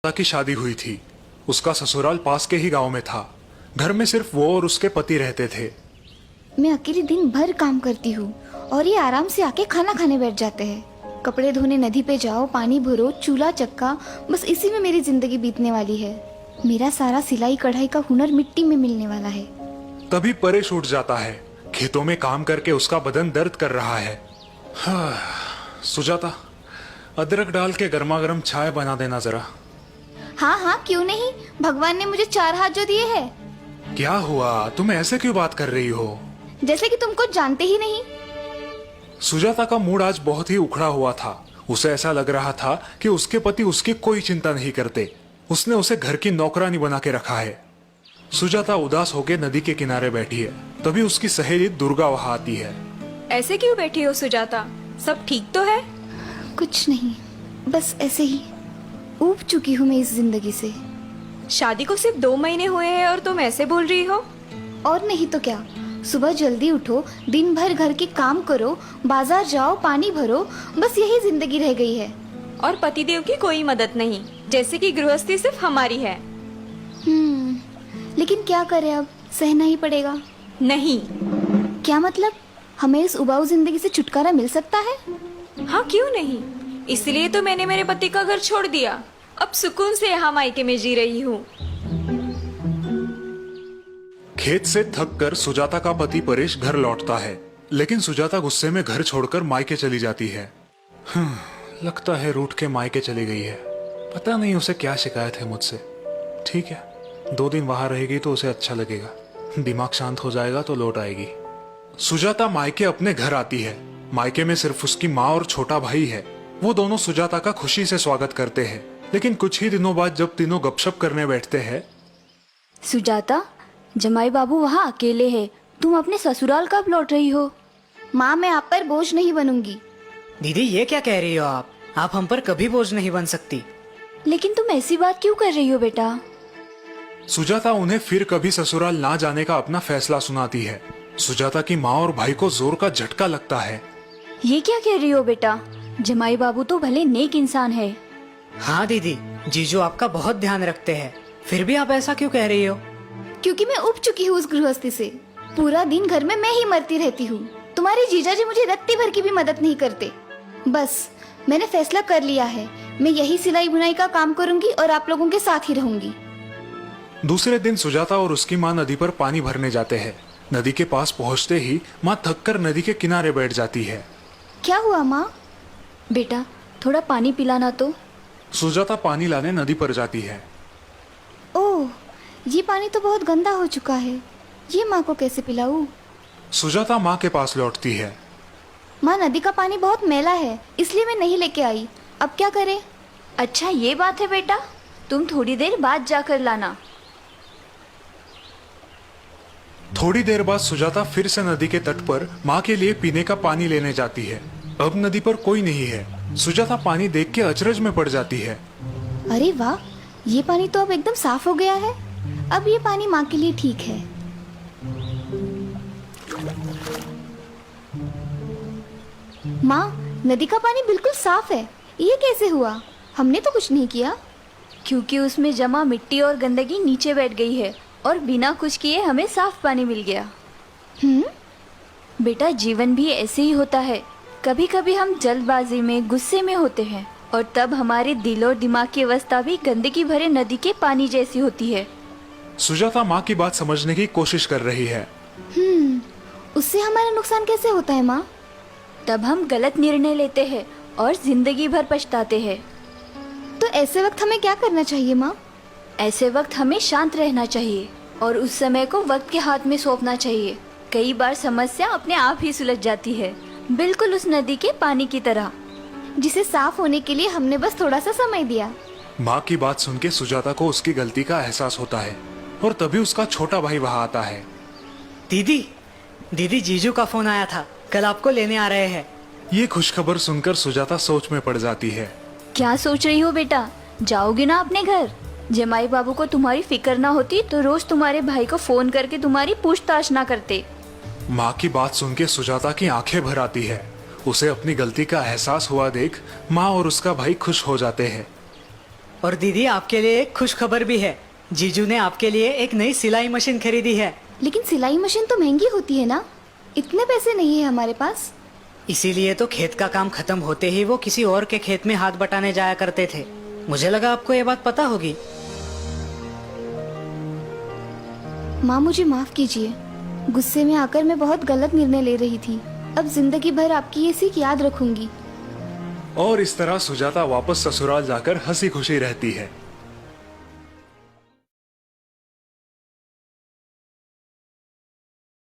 की शादी हुई थी। उसका ससुराल पास के ही गांव में था। घर में सिर्फ वो और उसके पति रहते थे। मैं अकेले दिन भर काम करती हूँ और ये आराम से आके खाना खाने बैठ जाते हैं। कपड़े धोने नदी पे जाओ, पानी भरो, चूल्हा चक्का, बस इसी में मेरी जिंदगी बीतने वाली है। मेरा सारा सिलाई कढ़ाई का हुनर मिट्टी में मिलने वाला है। तभी परेश उठ जाता है। खेतों में काम करके उसका बदन दर्द कर रहा है। हाँ, सुजाता, अदरक डाल के गर्मा गर्म चाय बना देना जरा। हाँ हाँ, क्यों नहीं। भगवान ने मुझे 4 हाथ जो दिए हैं। क्या हुआ? तुम ऐसे क्यों बात कर रही हो? जैसे कि तुमको जानते ही नहीं। सुजाता का मूड आज बहुत ही उखड़ा हुआ था। उसे ऐसा लग रहा था कि उसके पति उसकी कोई चिंता नहीं करते। उसने उसे घर की नौकरानी बना के रखा है। सुजाता उदास होकर नदी के किनारे बैठी है। तभी उसकी सहेली दुर्गा वहां आती है। ऐसे क्यों बैठी हो सुजाता? सब ठीक तो है? कुछ नहीं, बस ऐसे ही ऊब चुकी हूँ मैं इस जिंदगी से। शादी को सिर्फ 2 महीने हुए हैं और तुम ऐसे बोल रही हो? और नहीं तो क्या। सुबह जल्दी उठो, दिन भर घर के काम करो, बाजार जाओ, पानी भरो, बस यही जिंदगी रह गई है। और पतिदेव की कोई मदद नहीं, जैसे कि गृहस्थी सिर्फ हमारी है। लेकिन क्या करें, अब सहना ही पड़ेगा। नहीं। क्या मतलब? हमें इस उबाऊ जिंदगी से छुटकारा मिल सकता है? हाँ, क्यों नहीं। इसलिए तो मैंने मेरे पति का घर छोड़ दिया। अब सुकून से यहाँ मायके में जी रही हूँ। खेत से थक कर सुजाता का पति परेश घर लौटता है, लेकिन सुजाता गुस्से में घर छोड़कर मायके चली जाती है। लगता है रूठ के मायके चली गई है। पता नहीं उसे क्या शिकायत है मुझसे। ठीक है, 2 दिन वहां रहेगी तो उसे अच्छा लगेगा। दिमाग शांत हो जाएगा तो लौट आएगी। सुजाता मायके अपने घर आती है। मायके में सिर्फ उसकी माँ और छोटा भाई है। वो दोनों सुजाता का खुशी से स्वागत करते हैं, लेकिन कुछ ही दिनों बाद जब तीनों गपशप करने बैठते हैं। सुजाता, जमाई बाबू वहाँ अकेले हैं। तुम अपने ससुराल कब लौट रही हो? माँ, मैं आप पर बोझ नहीं बनूंगी। दीदी, ये क्या कह रही हो आप? आप हम पर कभी बोझ नहीं बन सकती। लेकिन तुम ऐसी बात क्यों कर रही हो बेटा? सुजाता उन्हें फिर कभी ससुराल ना जाने का अपना फैसला सुनाती है। सुजाता की माँ और भाई को जोर का झटका लगता है। ये क्या कह रही हो बेटा? जमाई बाबू तो भले नेक इंसान है। हाँ दीदी, जीजू आपका बहुत ध्यान रखते हैं, फिर भी आप ऐसा क्यों कह रही हो? क्योंकि मैं उब चुकी हूँ उस गृहस्थी से। पूरा दिन घर में मैं ही मरती रहती हूँ। तुम्हारे जीजा जी मुझे रत्ती भर की भी मदद नहीं करते। बस मैंने फैसला कर लिया है, मैं यही सिलाई बुनाई का काम करूंगी और आप लोगों के साथ ही रहूंगी। दूसरे दिन सुजाता और उसकी माँ नदी पर पानी भरने जाते हैं। नदी के पास पहुँचते ही माँ थककर नदी के किनारे बैठ जाती है। क्या हुआ माँ? बेटा, थोड़ा पानी पिलाना तो। सुजाता पानी लाने नदी पर जाती है। ओह, ये पानी तो बहुत गंदा हो चुका है। ये माँ को कैसे पिलाऊं? सुजाता माँ के पास लौटती है। माँ, नदी का पानी बहुत मैला है, इसलिए मैं नहीं लेके आई। अब क्या करें? अच्छा, ये बात है बेटा, तुम थोड़ी देर बाद जाकर लाना। थोड़ी देर बाद सुजाता फिर से नदी के तट पर माँ के लिए पीने का पानी लेने जाती है। अब नदी पर कोई नहीं है। सुजाता पानी देख के अचरज में पड़ जाती है। अरे वाह, ये पानी तो अब एकदम साफ हो गया है। अब ये पानी माँ के लिए ठीक है। माँ, नदी का पानी बिल्कुल साफ है। ये कैसे हुआ? हमने तो कुछ नहीं किया। क्योंकि उसमें जमा मिट्टी और गंदगी नीचे बैठ गई है और बिना कुछ किए हमें साफ पानी मिल गया। बेटा, जीवन भी ऐसे ही होता है। कभी कभी हम जल्दबाजी में, गुस्से में होते हैं और तब हमारे दिल और दिमाग की अवस्था भी गंदगी भरे नदी के पानी जैसी होती है। सुजाता माँ की बात समझने की कोशिश कर रही है। उससे हमारा नुकसान कैसे होता है माँ? तब हम गलत निर्णय लेते हैं और जिंदगी भर पछताते हैं। तो ऐसे वक्त हमें क्या करना चाहिए माँ? ऐसे वक्त हमें शांत रहना चाहिए और उस समय को वक्त के हाथ में सौंपना चाहिए। कई बार समस्या अपने आप ही सुलझ जाती है, बिल्कुल उस नदी के पानी की तरह, जिसे साफ होने के लिए हमने बस थोड़ा सा समय दिया। माँ की बात सुन के सुजाता को उसकी गलती का एहसास होता है और तभी उसका छोटा भाई वहाँ आता है। दीदी, दीदी, जीजू का फोन आया था, कल आपको लेने आ रहे हैं। ये खुशखबर सुनकर सुजाता सोच में पड़ जाती है। क्या सोच रही हो बेटा? जाओगी ना अपने घर? जमाई बाबू को तुम्हारी फिक्र ना होती तो रोज तुम्हारे भाई को फोन करके तुम्हारी पूछताछ ना करते। माँ की बात सुन के सुजाता की आंखें भर आती है। उसे अपनी गलती का एहसास हुआ देख माँ और उसका भाई खुश हो जाते हैं। और दीदी आपके लिए एक खुश खबर भी है। जीजू ने आपके लिए एक नई सिलाई मशीन खरीदी है। लेकिन सिलाई मशीन तो महंगी होती है ना, इतने पैसे नहीं है हमारे पास। इसीलिए तो खेत का काम खत्म होते ही वो किसी और के खेत में हाथ बटाने जाया करते थे। मुझे लगा आपको ये बात पता होगी। माँ मुझे माफ कीजिए, गुस्से में आकर मैं बहुत गलत निर्णय ले रही थी। अब जिंदगी भर आपकी ये सीख याद रखूंगी। और इस तरह सुजाता वापस ससुराल जाकर हंसी खुशी रहती है।